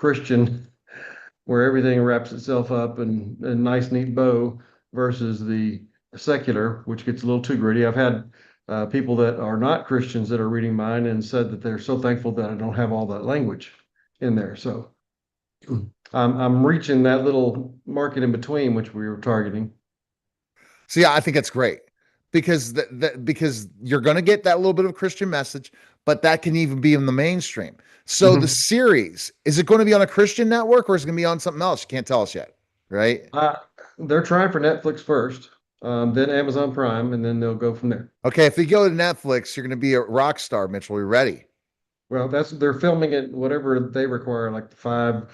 Christian where everything wraps itself up in a nice, neat bow versus the secular, which gets a little too gritty. I've had people that are not Christians that are reading mine and said that they're so thankful that I don't have all that language in there. So I'm reaching that little market in between, which we were targeting. So yeah, I think that's great because because you're going to get that little bit of Christian message, but that can even be in the mainstream. So the Mhm. series, is it going to be on a Christian network or is it going to be on something else? You can't tell us yet, right? Uh, they're trying for Netflix first, then Amazon Prime, and then they'll go from there. Okay, if you go to Netflix, you're going to be a rock star, Mitchell. You're ready. Well, that's they're filming it whatever they require, like five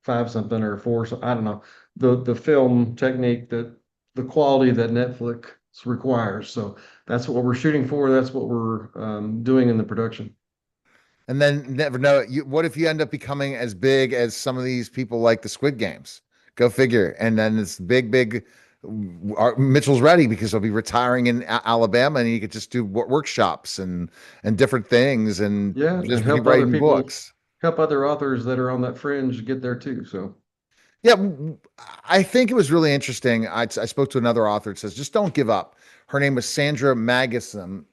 something or four. So I don't know the film technique that the quality that Netflix requires. So that's what we're shooting for. That's what we're doing in the production. And then never know. What if you end up becoming as big as some of these people like the Squid Games? Go figure. And then it's big. Mitchell's ready because he'll be retiring in Alabama, and he could just do workshops and different things, and Yeah, and just be writing books. help other authors that are on that fringe get there too. So Yeah, I think it was really interesting. I spoke to another author that says just don't give up. Her name was Sandra Magisman,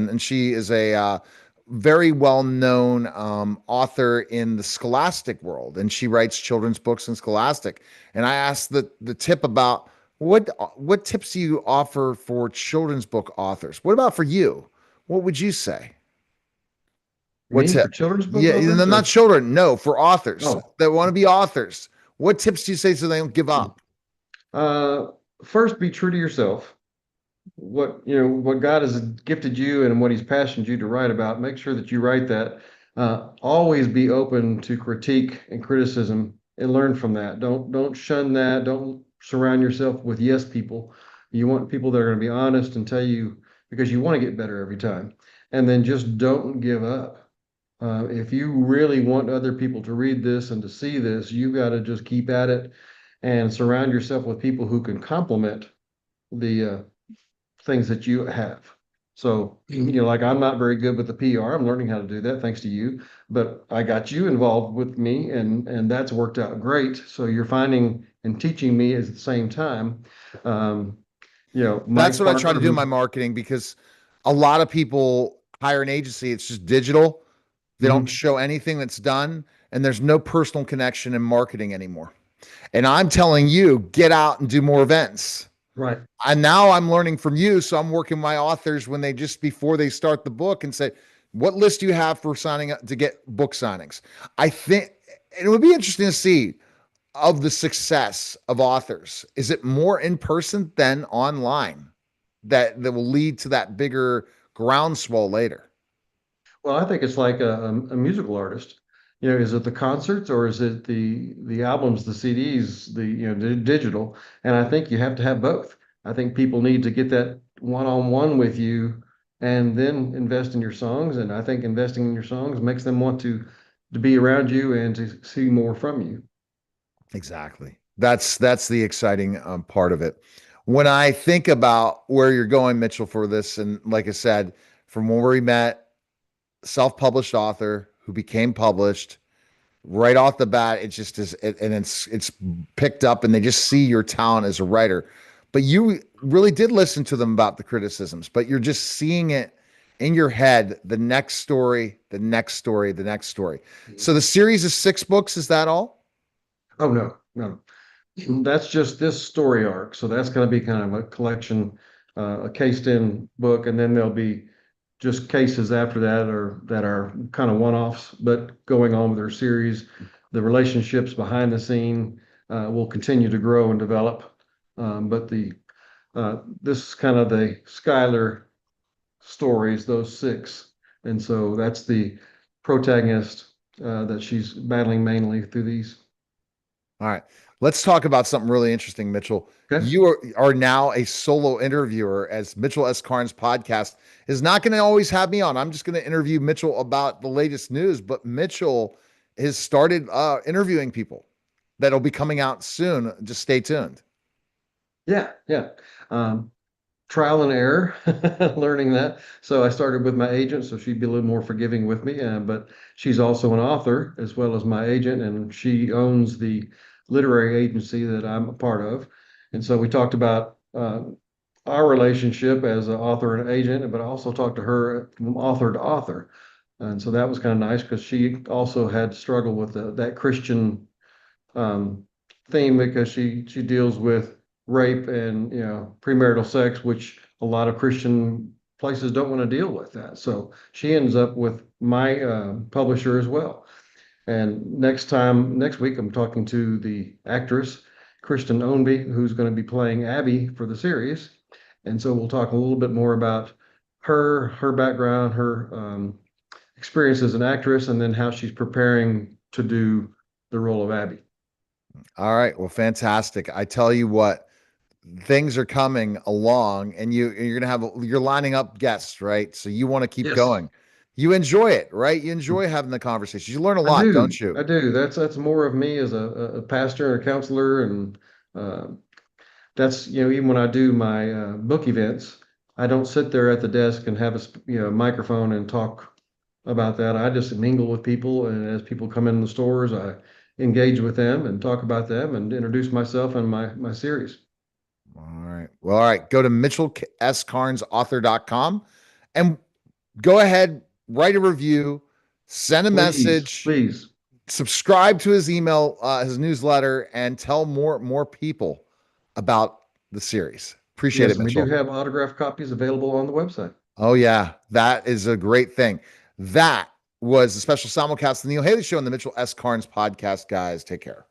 and she is a very well-known author in the scholastic world, and she writes children's books in scholastic. And I asked the tip about what tips do you offer for children's book authors? What about for you? What would you say? you What mean for tip? children's book Yeah, authors not or children. No, for authors oh, that want to be authors. What tips do you say so they don't give up? uh, first be true to yourself. What God has gifted you and what He's passionate you to write about. Make sure that you write that. Always be open to critique and criticism and learn from that. Don't shun that. Don't surround yourself with yes people. You want people that are going to be honest and tell you because you want to get better every time. And then just don't give up. If you really want other people to read this and to see this, you got to just keep at it and surround yourself with people who can complement the things that you have. So, like I'm not very good with the PR. I'm learning how to do that thanks to you, but I got you involved with me and that's worked out great. So you're finding and teaching me at the same time. Um, That's Mike what I try to Parker, do in my who's marketing because a lot of people hire an agency, it's just digital. They don't mhm, show anything that's done, and there's no personal connection in marketing anymore. And I'm telling you, get out and do more events. right. And now I'm learning from you. So I'm working my authors when they just before they start the book and say, what list do you have for signing up to get book signings? I think it would be interesting to see of the success of authors. Is it more in person than online that will lead to that bigger groundswell later? Well, I think it's like a musical artist. Is it the concerts or is it the albums, the CDs, the digital? And I think you have to have both. I think people need to get that one-on-one with you and then invest in your songs. And I think investing in your songs makes them want to be around you and to see more from you. Exactly. That's the exciting part of it. When I think about where you're going, Mitchell, for this, and like I said, from where we met, self-published author who became published right off the bat, it just is, and it's picked up, and they just see your talent as a writer. But you really did listen to them about the criticisms, but you're just seeing it in your head, the next story, the next story, the next story. So the series is 6 books. Is that all? Oh no, no. That's just this story arc. So that's going to be kind of a collection, a cased in book, and then there'll be just cases after that or that are kind of one-offs, but going on with their series. The relationships behind the scene will continue to grow and develop. But the this is kind of the Skylar stories, those six, and so that's the protagonist that she's battling mainly through these. All right. Let's talk about something really interesting, Mitchell. Okay. You are now a solo interviewer as Mitchell S. Karn's podcast is not going to always have me on. I'm just going to interview Mitchell about the latest news, but Mitchell has started interviewing people that'll be coming out soon. Just stay tuned. Yeah, yeah. Um, trial and error, learning that. So I started with my agent, so she'd be a little more forgiving with me. But she's also an author as well as my agent, and she owns the literary agency that I'm a part of. And so we talked about our relationship as an author and agent, but I also talked to her from author to author. And so that was kind of nice because she also had struggled with that Christian um, theme because she deals with rape and premarital sex, which a lot of Christian places don't want to deal with that. So she ends up with my publisher as well. And next week, I'm talking to the actress Kristen Ownby, who's going to be playing Abby for the series. And so we'll talk a little bit more about her background, her experience as an actress, and then how she's preparing to do the role of Abby. All right. Well, fantastic. I tell you what, things are coming along and you're going to you're lining up guests, right? So you want to keep Yes, going. You enjoy it, right? You enjoy having the conversations. You learn a I lot, do. don't you? I do. That's more of me as a pastor and a counselor, and uh, that's even when I do my book events, I don't sit there at the desk and have a microphone and talk about that. I just mingle with people, and as people come in the stores, I engage with them and talk about them and introduce myself and my series. All right. Well, all right. Go to mitchellscarnesauthor.com and go ahead, write a review, send a Please, message, please. subscribe to his email, his newsletter, and tell more people about the series. Appreciate Yes, it, and we do Mitchell. have autographed copies available on the website. Oh yeah, that is a great thing. That was a special simulcast of the Neil Haley Show on the Mitchell S. Carnes podcast. Guys, take care.